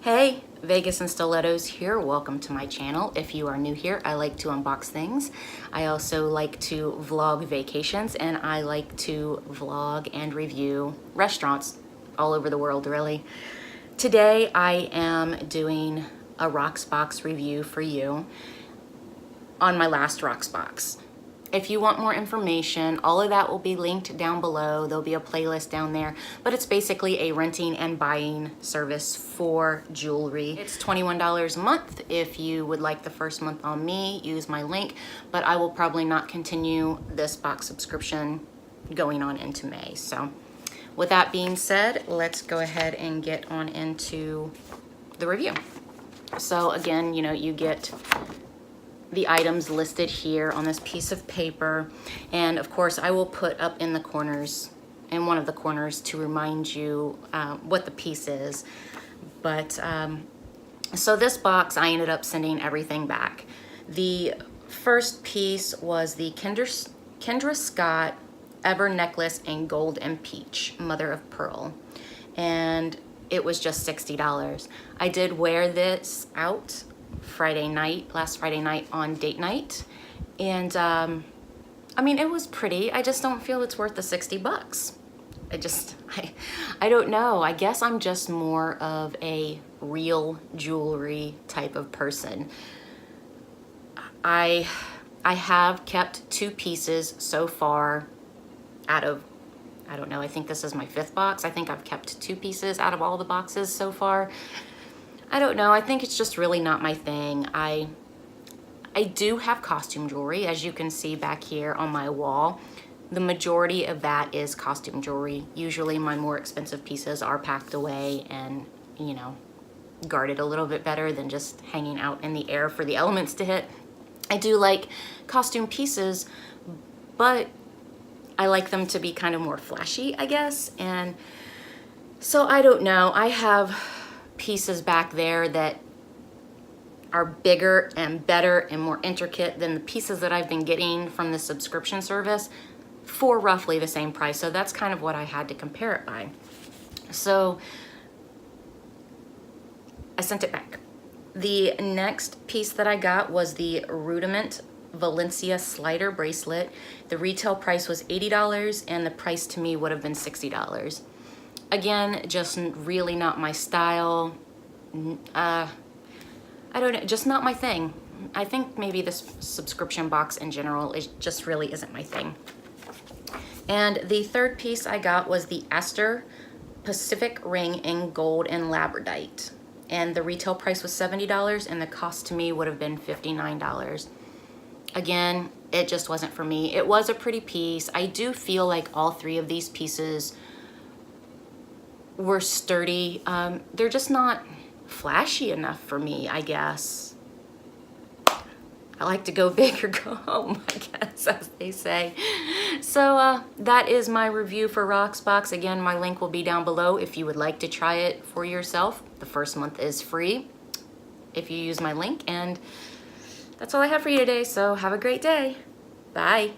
Hey, Vegas and Stilettos here. Welcome to my channel. If you are new here, I like to unbox things. I also like to vlog vacations, and I like to vlog and review restaurants all over the world, really. Today, I am doing a Rocksbox review for you on my last Rocksbox. If you want more information, all of that will be linked down below. There'll be a playlist down there, but it's basically a renting and buying service for jewelry. It's $21 a month. If you would like the first month on me, use my link, but I will probably not continue this box subscription going on into May. So with that being said, let's go ahead and get on into the review. So again, you get the items listed here on this piece of paper, and of course I will put up in the corners, in one of the corners, to remind you what the piece is. But so this box, I ended up sending everything back. The first piece was the Kendra Scott Ever necklace in gold and peach, mother of pearl, and it was just $60. I did wear this out last Friday night on date night, and I mean, it was pretty. I just don't feel it's worth the 60 bucks. I don't know. I guess I'm just more of a real jewelry type of person. I have kept two pieces so far out of, I don't know, I think this is my 5th box. I think I've kept 2 pieces out of all the boxes so far. I don't know. I think it's just really not my thing. I do have costume jewelry, as you can see back here on my wall. The majority of that is costume jewelry. Usually my more expensive pieces are packed away and, guarded a little bit better than just hanging out in the air for the elements to hit. I do like costume pieces, but I like them to be kind of more flashy, I guess. And so I don't know. I have pieces back there that are bigger and better and more intricate than the pieces that I've been getting from the subscription service for roughly the same price. So that's kind of what I had to compare it by. So I sent it back. The next piece that I got was the Rudiment Valencia slider bracelet. The retail price was $80 and the price to me would have been $60. Again, just really not my style. I don't know, just not my thing. I think maybe this subscription box in general just really isn't my thing. And the third piece I got was the Astor Pacific ring in gold and labradorite. And the retail price was $70 and the cost to me would have been $59. Again, it just wasn't for me. It was a pretty piece. I do feel like all 3 of these pieces were sturdy. They're just not flashy enough for me, I guess. I like to go big or go home, I guess, as they say. So that is my review for Rocksbox. Again, my link will be down below if you would like to try it for yourself. The first month is free if you use my link, and that's all I have for you today, so have a great day. Bye.